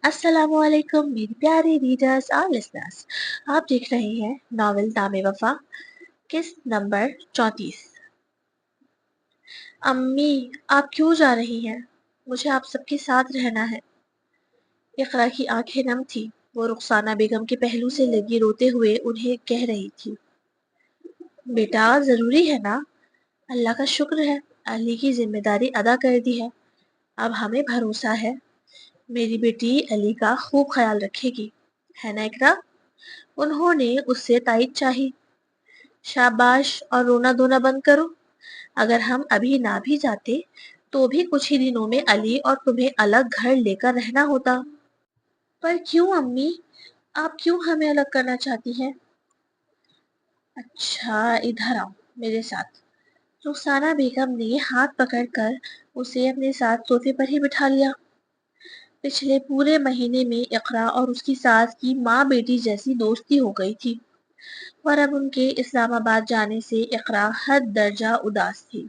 السلام علیکم میری پیاری ریڈرز اور لسنرز، آپ دیکھ رہے ہیں ناول نام وفا، قسط نمبر 34۔ امی، آپ کیوں جا رہی ہیں؟ مجھے آپ سب کے ساتھ رہنا ہے۔ اقرا کی آنکھیں نم تھی، وہ رخسانہ بیگم کے پہلو سے لگی روتے ہوئے انہیں کہہ رہی تھی، بیٹا ضروری ہے نا، اللہ کا شکر ہے، علی کی ذمہ داری ادا کر دی ہے، اب ہمیں بھروسہ ہے میری بیٹی علی کا خوب خیال رکھے گی، ہے نا اقرا؟ انہوں نے اس سے تائید چاہی۔ شاباش، اور رونا دھونا بند کرو، اگر ہم ابھی نہ بھی جاتے تو بھی کچھ ہی دنوں میں علی اور تمہیں الگ گھر لے کر رہنا ہوتا۔ پر کیوں امی؟ آپ کیوں ہمیں الگ کرنا چاہتی ہیں؟ اچھا ادھر آؤ میرے ساتھ۔ رخسانہ بیگم نے ہاتھ پکڑ کر اسے اپنے ساتھ صوفے پر ہی بٹھا لیا۔ پچھلے پورے مہینے میں اقرا اور اس کی ساس کی ماں بیٹی جیسی دوستی ہو گئی تھی، اور اب ان کے اسلام آباد جانے سے اقرا حد درجہ اداس تھی۔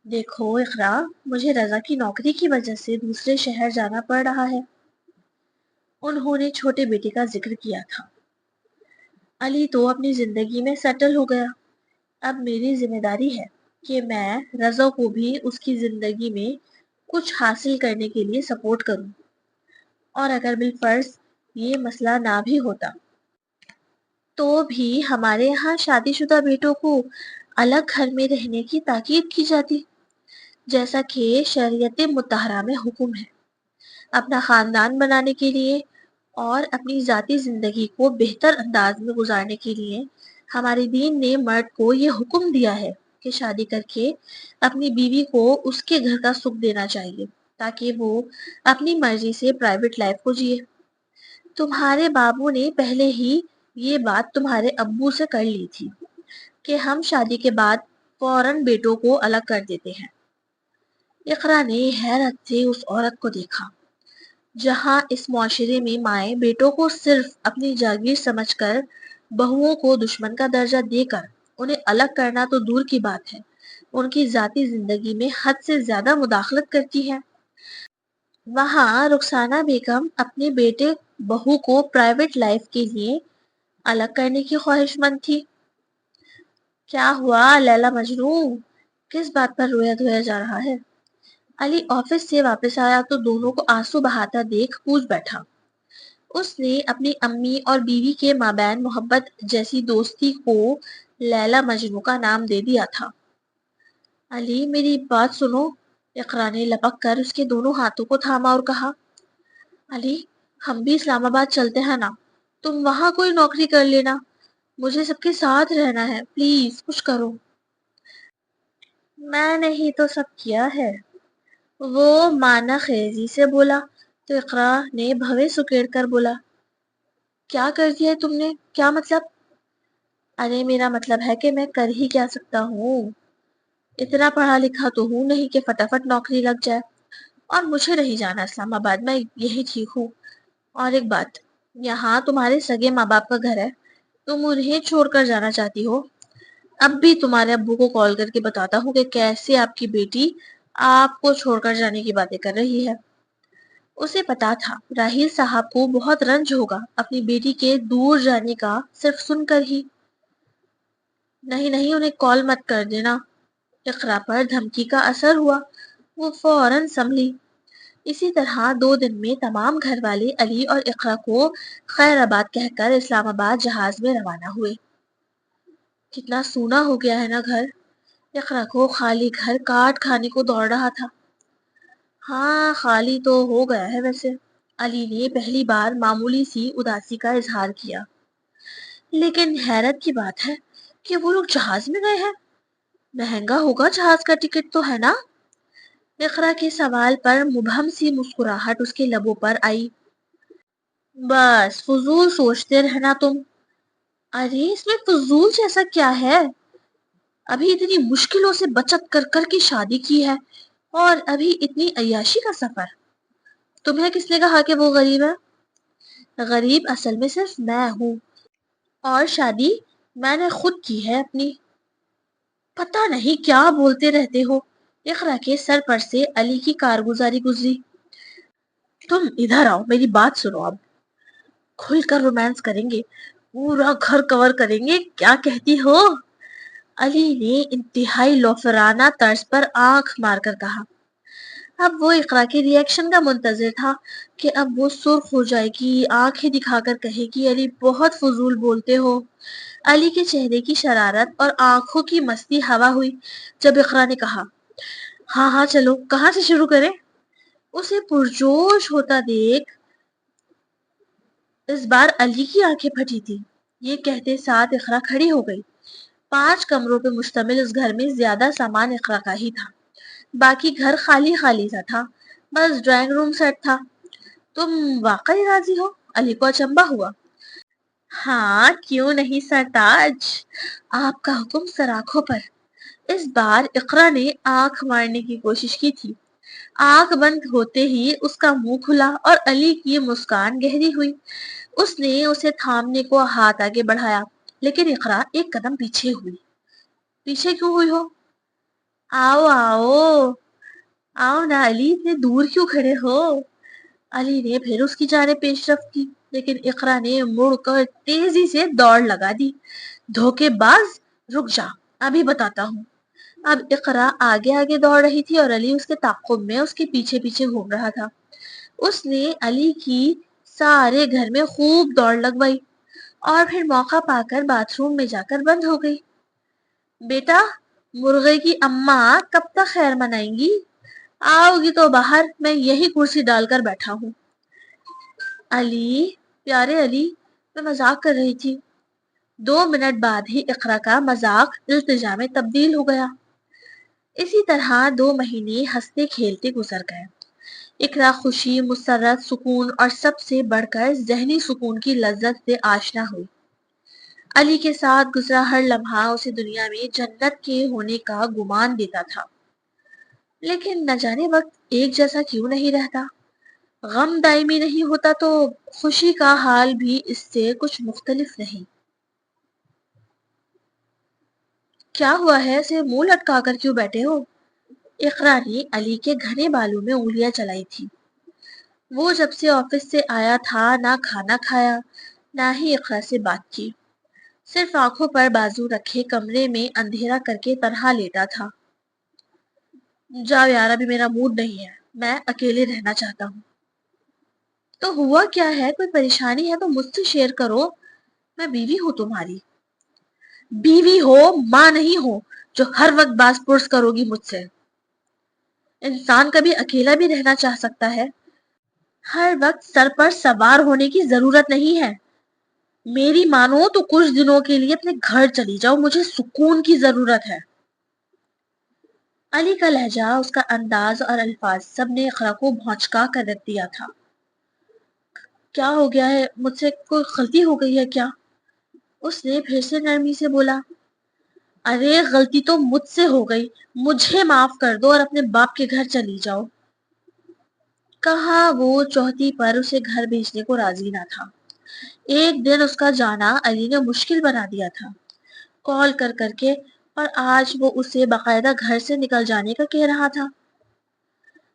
دیکھو اقرا، مجھے رضا کی نوکری کی وجہ سے دوسرے شہر جانا پڑ رہا ہے۔ انہوں نے چھوٹے بیٹے کا ذکر کیا تھا۔ علی تو اپنی زندگی میں سیٹل ہو گیا، اب میری ذمہ داری ہے کہ میں رضا کو بھی اس کی زندگی میں کچھ حاصل کرنے کے لیے سپورٹ کروں، اور اگر بالفرض یہ مسئلہ نہ بھی ہوتا تو بھی ہمارے یہاں شادی شدہ بیٹوں کو الگ گھر میں رہنے کی تاکید کی جاتی، جیسا کہ شریعت مطہرہ میں حکم ہے۔ اپنا خاندان بنانے کے لیے اور اپنی ذاتی زندگی کو بہتر انداز میں گزارنے کے لیے ہمارے دین نے مرد کو یہ حکم دیا ہے کہ شادی کر کے اپنی بیوی کو اس کے گھر کا سکھ دینا چاہیے تاکہ وہ اپنی مرضی سے پرائیویٹ لائف کو جیے۔ تمہارے بابو نے پہلے ہی یہ بات تمہارے ابو سے کر لی تھی کہ ہم شادی کے بعد فوراً بیٹوں کو الگ کر دیتے ہیں۔ اقرا نے حیرت سے اس عورت کو دیکھا۔ جہاں اس معاشرے میں مائیں بیٹوں کو صرف اپنی جاگیر سمجھ کر بہوؤں کو دشمن کا درجہ دے کر انہیں الگ کرنا تو دور کی بات ہے، ان کی ذاتی زندگی میں حد سے زیادہ مداخلت کرتی ہے، وہاں رخسانہ بیگم اپنے بیٹے بہو کو پرائیویٹ لائف کے لیے الگ کرنے کی خواہش مند تھی۔ کیا ہوا لیلا مجنو، کس بات پر رویا دھویا جا رہا ہے؟ علی آفس سے واپس آیا تو دونوں کو آنسو بہاتا دیکھ پوچھ بیٹھا۔ اس نے اپنی امی اور بیوی کے مابین محبت جیسی دوستی کو لیلا مجنو کا نام دے دیا تھا۔ علی میری بات سنو، اقرا نے لپک کر اس کے دونوں ہاتھوں کو تھاما اور کہا، علی ہم بھی اسلام آباد چلتے ہیں نا، تم وہاں کوئی نوکری کر لینا، مجھے سب کے ساتھ رہنا ہے، پلیز کچھ کرو۔ میں نے ہی تو سب کیا ہے، وہ مانا خیزی سے بولا تو اقرا نے بھوے سکیڑ کر بولا، کیا کر دیا ہے تم نے، کیا مطلب؟ ارے میرا مطلب ہے کہ میں کر ہی کیا سکتا ہوں، اتنا پڑھا لکھا تو ہوں نہیں کہ فٹافٹ نوکری لگ جائے، اور مجھے نہیں جانا اسلام آباد، میں یہی ٹھیک ہوں۔ اور ایک بات، یہاں تمہارے سگے ماں باپ کا گھر ہے، تم انہیں چھوڑ کر جانا چاہتی ہو؟ اب بھی تمہارے ابو کو کال کر کے بتاتا ہوں کہ کیسے آپ کی بیٹی آپ کو چھوڑ کر جانے کی باتیں کر رہی ہے۔ اسے پتا تھا راہیل صاحب کو بہت رنج ہوگا اپنی بیٹی کے دور جانے کا صرف سن کر ہی۔ نہیں نہیں، انہیں کال مت کر دینا۔ اقرا پر دھمکی کا اثر ہوا، وہ فوراً سنبھلی۔ اسی طرح 2 دن میں تمام گھر والے علی اور اقرا کو خیر آباد کہہ کر اسلام آباد جہاز میں روانہ ہوئے۔ کتنا سونا ہو گیا ہے نا گھر، اقرا کو خالی گھر کاٹ کھانے کو دوڑ رہا تھا۔ ہاں خالی تو ہو گیا ہے ویسے، علی نے پہلی بار معمولی سی اداسی کا اظہار کیا، لیکن حیرت کی بات ہے کہ وہ لوگ جہاز میں گئے ہیں، مہنگا ہوگا جہاز کا ٹکٹ تو، ہے نا؟ اقرا کے سوال پر مبہم سی مسکراہٹ اس کے لبوں پر آئی۔ بس فضول سوچتے رہنا تم۔ ارے اس میں فضول جیسا کیا ہے، ابھی اتنی مشکلوں سے بچت کر کر کی شادی کی ہے، اور ابھی اتنی عیاشی کا سفر۔ تمہیں کس نے کہا کہ وہ غریب ہے؟ غریب اصل میں صرف میں ہوں، اور شادی میں نے خود کی ہے اپنی۔ پتہ نہیں کیا بولتے رہتے ہو۔ اقرا کے سر پر سے علی کی کارگزاری گزری۔ تم ادھر آؤ، میری بات سنو، اب کھل کر رومانس کریں گے، پورا گھر کور کریں گے، کیا کہتی ہو؟ علی نے انتہائی لوفرانہ طرز پر آنکھ مار کر کہا۔ اب وہ اقرا کے ریئیکشن کا منتظر تھا کہ اب وہ سرخ ہو جائے گی، آنکھیں دکھا کر کہے گی علی بہت فضول بولتے ہو۔ علی کے چہرے کی شرارت اور آنکھوں کی مستی ہوا ہوئی جب اقرا نے کہا، ہاں ہاں چلو، کہاں سے شروع کریں؟ اسے پرجوش ہوتا دیکھ اس بار علی کی آنکھیں پھٹی تھی۔ یہ کہتے ساتھ اقرا کھڑی ہو گئی۔ 5 کمروں پہ مشتمل اس گھر میں زیادہ سامان اقرا کا ہی تھا، باقی گھر خالی خالی سا تھا، بس ڈرائنگ روم سیٹ تھا۔ تم واقعی راضی ہو؟ علی کو اچنبھا ہوا۔ ہاں کیوں نہیں سرتاج، آپ کا حکم سراخوں پر۔ اس بار اقرا نے آنکھ مارنے کی کوشش کی تھی۔ آنکھ بند ہوتے ہی اس کا منہ کھلا اور علی کی مسکان گہری ہوئی۔ اس نے اسے تھامنے کو ہاتھ آگے بڑھایا، لیکن اقرا ایک قدم پیچھے ہوئی۔ پیچھے کیوں ہوئی ہو؟ آؤ آؤ آؤ نا علی، اتنے دور کیوں کھڑے ہو؟ علی نے پھر اس کی جانب پیش رفت کی، لیکن اقرا نے مڑ کر تیزی سے دوڑ لگا دی۔ دھوکے باز، رک جا، ابھی بتاتا ہوں۔ اب اقرا آگے آگے دوڑ رہی تھی اور علی اس کے تعاقب میں اس کے پیچھے پیچھے گھوم رہا تھا۔ اس نے علی کی سارے گھر میں خوب دوڑ لگوائی اور پھر موقع پا کر باتھ روم میں جا کر بند ہو گئی۔ بیٹا، مرغے کی اماں کب تک خیر منائیں گی؟ آؤ گی تو باہر، میں یہی کرسی ڈال کر بیٹھا ہوں۔ علی، پیارے علی، میں مذاق کر رہی تھی۔ 2 منٹ بعد ہی اقرا کا مذاق التجا میں تبدیل ہو گیا۔ اسی طرح 2 مہینے ہنستے کھیلتے گزر گئے۔ اقرا خوشی، مسرت، سکون اور سب سے بڑھ کر ذہنی سکون کی لذت سے آشنا ہوئی۔ علی کے ساتھ گزرا ہر لمحہ اسے دنیا میں جنت کے ہونے کا گمان دیتا تھا، لیکن نہ جانے وقت ایک جیسا کیوں نہیں رہتا۔ غم دائمی نہیں ہوتا تو خوشی کا حال بھی اس سے کچھ مختلف نہیں۔ کیا ہوا ہے، اسے منہ لٹکا کر کیوں بیٹھے ہو؟ اقرا نے علی کے گھنے بالوں میں انگلیاں چلائی تھی۔ وہ جب سے آفس سے آیا تھا نہ کھانا کھایا نہ ہی اقرا سے بات کی، صرف آنکھوں پر بازو رکھے کمرے میں اندھیرا کر کے تنہا لیٹا تھا۔ جاؤ یار، ابھی میرا موڈ نہیں ہے، میں اکیلے رہنا چاہتا ہوں۔ تو ہوا کیا ہے؟ کوئی پریشانی ہے تو مجھ سے شیئر کرو، میں بیوی ہوں تمہاری۔ بیوی ہو، ماں نہیں ہو جو ہر وقت باز پرس کرو گی مجھ سے۔ انسان کبھی اکیلا بھی رہنا چاہ سکتا ہے، ہر وقت سر پر سوار ہونے کی ضرورت نہیں ہے۔ میری مانو تو کچھ دنوں کے لیے اپنے گھر چلی جاؤ، مجھے سکون کی ضرورت ہے۔ علی کا لہجہ، اس کا انداز اور الفاظ سب نے اقرا کو بھونچکا کر رکھ دیا تھا۔ کیا ہو گیا ہے؟ مجھ سے کوئی غلطی ہو گئی ہے کیا؟ اس نے پھر سے نرمی سے بولا۔ ارے غلطی تو مجھ سے ہو گئی، مجھے معاف کر دو اور اپنے باپ کے گھر چلی جاؤ۔ کہا وہ چوتھی پر اسے گھر بھیجنے کو راضی نہ تھا۔ ایک دن اس کا جانا علی نے مشکل بنا دیا تھا، کال کر کر کے، اور آج وہ اسے باقاعدہ گھر سے نکل جانے کا کہہ رہا تھا۔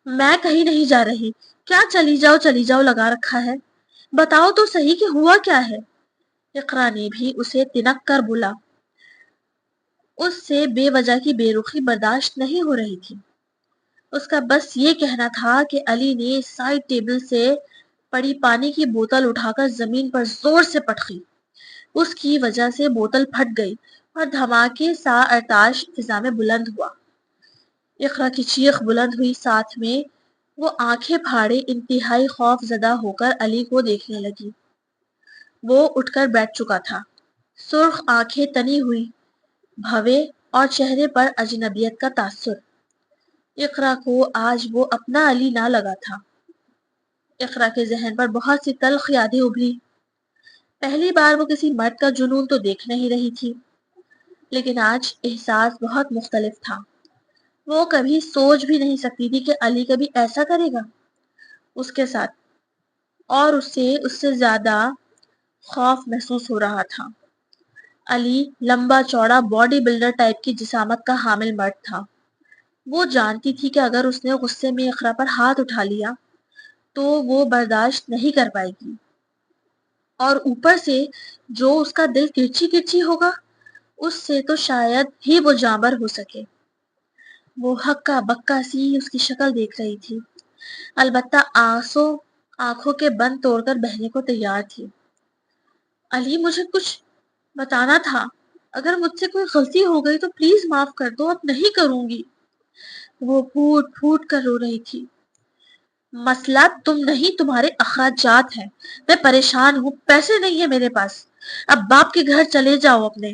میں کہیں نہیں جا رہی، کیا چلی جاؤ لگا رکھا ہے؟ بتاؤ تو صحیح کہ ہوا کیا ہے؟ اقرا نے بھی اسے تنک کر بولا۔ اس سے بے وجہ کی بے رخی برداشت نہیں ہو رہی تھی۔ اس کا بس یہ کہنا تھا کہ علی نے سائڈ ٹیبل سے پڑی پانی کی بوتل اٹھا کر زمین پر زور سے پٹکی۔ اس کی وجہ سے بوتل پھٹ گئی اور دھماکے سا ارتعاش فضا میں بلند ہوا۔ اقرا کی چیخ بلند ہوئی، ساتھ میں وہ آنکھیں پھاڑے انتہائی خوف زدہ ہو کر علی کو دیکھنے لگی۔ وہ اٹھ کر بیٹھ چکا تھا، سرخ آنکھیں تنی ہوئی، بھوے اور چہرے پر اجنبیت کا تاثر۔ اقرا کو آج وہ اپنا علی نہ لگا تھا۔ اقرا کے ذہن پر بہت سی تلخ یادیں ابھری۔ پہلی بار وہ کسی مرد کا جنون تو دیکھ نہیں رہی تھی، لیکن آج احساس بہت مختلف تھا۔ وہ کبھی سوچ بھی نہیں سکتی تھی کہ علی کبھی ایسا کرے گا اس کے ساتھ، اور اس سے زیادہ خوف محسوس ہو رہا تھا۔ علی لمبا چوڑا باڈی بلڈر ٹائپ کی جسامت کا حامل مرد تھا۔ وہ جانتی تھی کہ اگر اس نے غصے میں اقرا پر ہاتھ اٹھا لیا تو وہ برداشت نہیں کر پائے گی، اور اوپر سے جو اس کا دل کرچی کرچی ہوگا، اس سے تو شاید ہی وہ جانور ہو سکے۔ وہ ہکا بکا سی اس کی شکل دیکھ رہی تھی، البتہ آنسو آنکھوں کے بند توڑ کر بہنے کو تیار تھی۔ علی، مجھے کچھ بتانا تھا، اگر مجھ سے کوئی غلطی ہو گئی تو پلیز معاف کر دو، اب نہیں کروں گی۔ وہ پھوٹ پھوٹ کر رو رہی تھی۔ مسئلہ تم نہیں، تمہارے اخراجات ہیں، میں پریشان ہوں، پیسے نہیں ہیں میرے پاس، اب باپ کے گھر چلے جاؤ اپنے،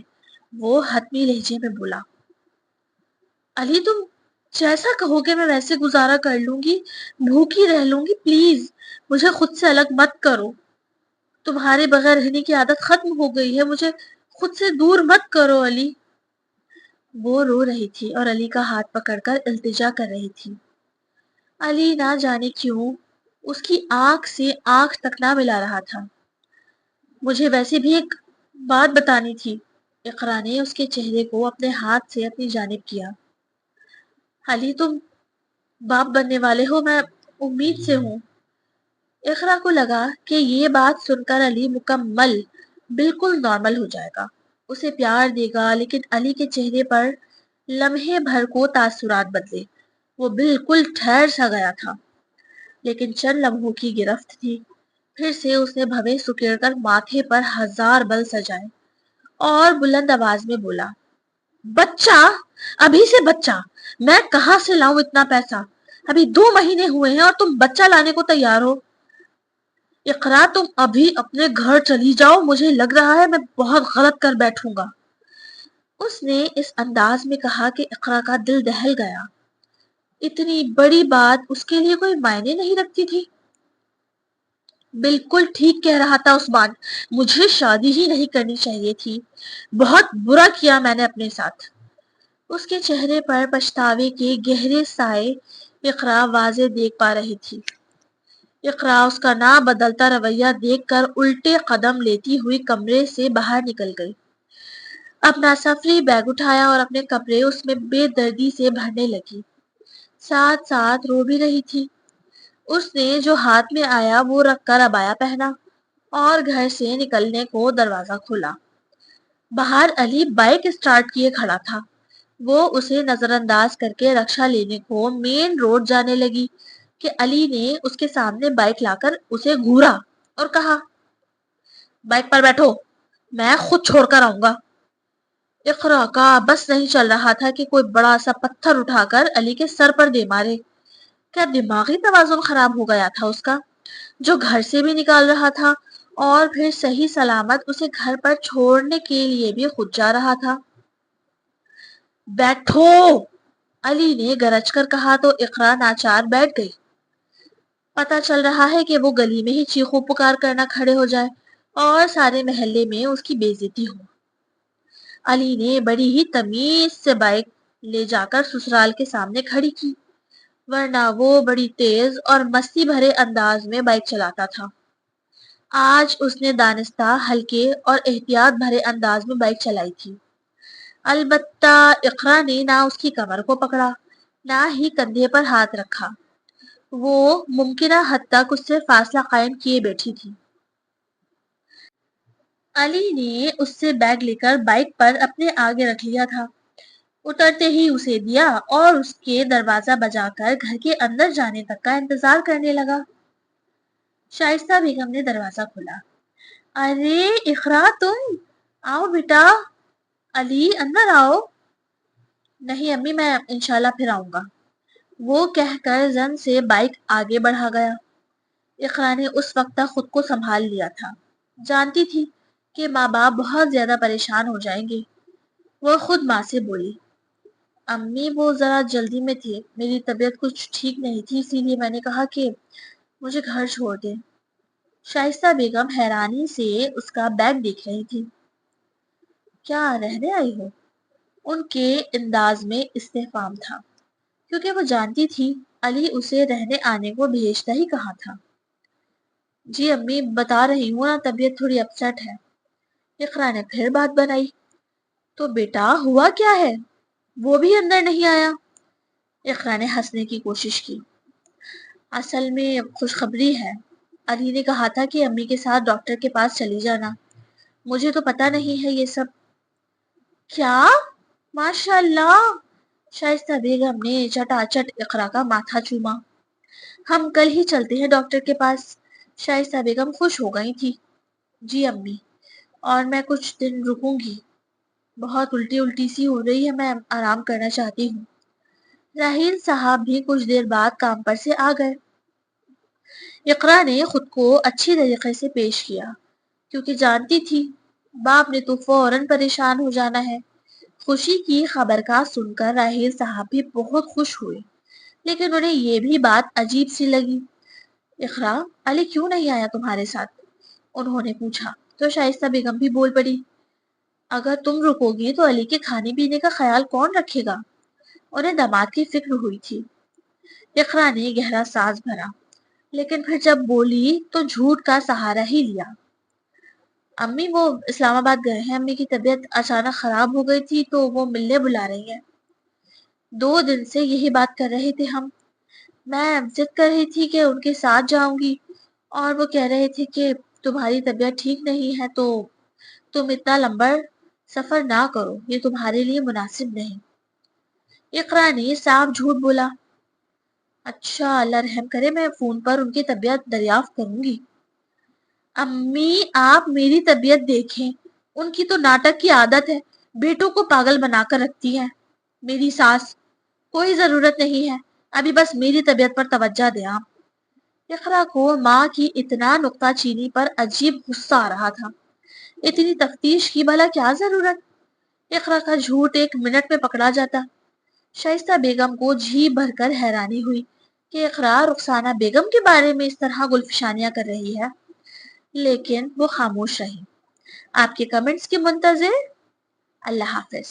وہ حتمی لہجے میں بولا۔ علی، تم جیسا کہو گے میں ویسے گزارا کر لوں گی، بھوکی رہ لوں گی، پلیز مجھے خود سے الگ مت کرو، تمہارے بغیر رہنے کی عادت ختم ہو گئی ہے، مجھے خود سے دور مت کرو علی۔ وہ رو رہی تھی اور علی کا ہاتھ پکڑ کر التجا کر رہی تھی۔ علی نہ جانے کیوں اس کی آنکھ سے آنکھ تک نہ ملا رہا تھا۔ مجھے ویسے بھی ایک بات بتانی تھی، اقرا نے اس کے چہرے کو اپنے ہاتھ سے اپنی جانب کیا۔ علی، تم باپ بننے والے ہو، میں امید سے ہوں۔ اقرا کو لگا کہ یہ بات سن کر علی مکمل بالکل نارمل ہو جائے گا، اسے پیار دے گا، لیکن علی کے چہرے پر لمحے بھر کو تاثرات بدلے، وہ بالکل ٹھہر سا گیا تھا، لیکن چند لمحوں کی گرفت تھی۔ پھر سے اس نے بھویں سکیڑ کر ماتھے پر 1000 بل سجائے اور بلند آواز میں بولا، بچہ، ابھی سے بچہ، میں کہاں سے لاؤں اتنا پیسہ؟ ابھی 2 مہینے ہوئے ہیں اور تم بچہ لانے کو تیار ہو؟ اقرا، تم ابھی اپنے گھر چلی جاؤ، مجھے لگ رہا ہے میں بہت غلط کر بیٹھوں گا۔ اس نے اس انداز میں کہا کہ اقرا کا دل دہل گیا، اتنی بڑی بات اس کے لیے کوئی معنی نہیں رکھتی تھی۔ بالکل ٹھیک کہہ رہا تھا عثمان، مجھے شادی ہی نہیں کرنی چاہیے تھی، بہت برا کیا میں نے اپنے ساتھ۔ اس کے چہرے پر پچھتاوے کے گہرے سائے اقرا واضح دیکھ پا رہی تھی۔ اقرا اس کا نہ بدلتا رویہ دیکھ کر الٹے قدم لیتی ہوئی کمرے سے باہر نکل گئی، اپنا سفری بیگ اٹھایا اور اپنے کپڑے اس میں بے دردی سے بھرنے لگی، ساتھ ساتھ رو بھی رہی تھی۔ اس نے جو ہاتھ میں آیا وہ رکھ کر عبایا پہنا اور گھر سے نکلنے کو دروازہ کھولا۔ باہر علی بائک اسٹارٹ کیے کھڑا تھا، وہ اسے نظر انداز کر کے رکشہ لینے کو مین روڈ جانے لگی کہ علی نے اس کے سامنے بائک لا کر اسے گھورا اور کہا، بائک پر بیٹھو، میں خود چھوڑ کر آؤں گا۔ اقرا کا بس نہیں چل رہا تھا کہ کوئی بڑا سا پتھر اٹھا کر علی کے سر پر دے مارے۔ کیا دماغی توازن خراب ہو گیا تھا اس کا، جو گھر سے بھی نکال رہا تھا اور پھر صحیح سلامت اسے گھر پر چھوڑنے کے لیے بھی خود جا رہا تھا؟ بیٹھو، علی نے گرج کر کہا تو اقرا ناچار بیٹھ گئی۔ پتا چل رہا ہے کہ وہ گلی میں ہی چیخو پکار کرنا کھڑے ہو جائے اور سارے محلے میں اس کی بے عزتی ہو۔ علی نے بڑی ہی تمیز سے بائک لے جا کر سسرال کے سامنے کھڑی کی، ورنہ وہ بڑی تیز اور مستی بھرے انداز میں بائک چلاتا تھا۔ آج اس نے دانستہ ہلکے اور احتیاط بھرے انداز میں بائک چلائی تھی۔ البتہ اقرا نے نہ اس کی کمر کو پکڑا، نہ ہی کندھے پر ہاتھ رکھا، وہ ممکنہ حد تک اس سے فاصلہ قائم کیے بیٹھی تھی۔ علی نے اس سے بیگ لے کر بائک پر اپنے آگے رکھ لیا تھا، اترتے ہی اسے دیا اور اس کے دروازہ بجا کر گھر کے اندر جانے تک کا انتظار کرنے لگا۔ شائستہ بیگم نے دروازہ کھولا۔ ارے اقرا، تم آؤ بیٹا، علی اندر آؤ۔ نہیں امی، میں انشاءاللہ پھر آؤں گا، وہ کہہ کر زن سے بائک آگے بڑھا گیا۔ اقرا نے اس وقت تک خود کو سنبھال لیا تھا، جانتی تھی کہ ماں باپ بہت زیادہ پریشان ہو جائیں گے۔ وہ خود ماں سے بولی، امی وہ ذرا جلدی میں تھے، میری طبیعت کچھ ٹھیک نہیں تھی، اسی لیے میں نے کہا کہ مجھے گھر چھوڑ دیں۔ شائستہ بیگم حیرانی سے اس کا بیگ دیکھ رہی تھی۔ کیا رہنے آئی ہو؟ ان کے انداز میں استفہام تھا، کیونکہ وہ جانتی تھی علی اسے رہنے آنے کو بھیجتا ہی کہا تھا۔ جی امی، بتا رہی ہوں نا، طبیعت تھوڑی اپسٹ ہے۔ اقرا نے پھر بات بنائی، تو بیٹا ہوا کیا ہے؟ وہ بھی اندر نہیں آیا؟ اقرا نے ہنسنے کی کوشش کی۔ اصل میں خوشخبری ہے، علی نے کہا تھا کہ امی کے ساتھ ڈاکٹر کے پاس چلی جانا۔ مجھے تو پتا نہیں ہے یہ سب۔ کیا؟ ماشاء اللہ! شائستہ بیگم نے چٹا چٹ اقرا کا ماتھا چوما۔ ہم کل ہی چلتے ہیں ڈاکٹر کے پاس۔ شائستہ بیگم خوش ہو گئی تھی۔ جی امی، اور میں کچھ دن رکوں گی، بہت الٹی الٹی سی ہو رہی ہے، میں آرام کرنا چاہتی ہوں۔ راحیل صاحب بھی کچھ دیر بعد کام پر سے آ گئے۔ اقرا نے خود کو اچھی طریقے سے پیش کیا کیونکہ جانتی تھی باپ نے تو فوراً پریشان ہو جانا ہے۔ خوشی کی خبر کا سن کر راحیل صاحب بھی بہت خوش ہوئے، لیکن انہیں یہ بھی بات عجیب سی لگی۔ اقرا، علی کیوں نہیں آیا تمہارے ساتھ؟ انہوں نے پوچھا تو شائستہ بیگم بھی بول پڑی، اگر تم رکو گی تو علی کے کھانے پینے کا خیال کون رکھے گا؟ انہیں داماد کی فکر ہوئی تھی۔ اقرا نے گہرا سانس بھرا، لیکن پھر جب بولی تو جھوٹ کا سہارا ہی لیا۔ امی وہ اسلام آباد گئے ہیں، امی کی طبیعت اچانک خراب ہو گئی تھی تو وہ ملنے بلا رہی ہیں۔ 2 دن سے یہی بات کر رہے تھے ہم، میں ضد کر رہی تھی کہ ان کے ساتھ جاؤں گی، اور وہ کہہ رہے تھے کہ تمہاری طبیعت ٹھیک نہیں ہے تو تم اتنا لمبا سفر نہ کرو، یہ تمہارے لیے مناسب نہیں۔ اقرا نے صاف جھوٹ بولا۔ اچھا، اللہ رحم کرے، میں فون پر ان کی طبیعت دریافت کروں گی۔ امی آپ میری طبیعت دیکھیں، ان کی تو ناٹک کی عادت ہے، بیٹوں کو پاگل بنا کر رکھتی ہے۔ میری ساس، کوئی ضرورت نہیں ہے، ابھی بس میری طبیعت پر توجہ دیں آپ۔ اقرا کو ماں کی اتنا نکتہ چینی پر عجیب غصہ آ رہا تھا۔ اتنی تفتیش کی بھلا کیا ضرورت؟ اقرا کا جھوٹ 1 منٹ میں پکڑا جاتا۔ شائستہ بیگم کو جی بھر کر حیرانی ہوئی کہ اقرا رخسانہ بیگم کے بارے میں اس طرح گلفشانیاں کر رہی ہے، لیکن وہ خاموش رہی۔ آپ کے کمنٹس کے منتظر۔ اللہ حافظ۔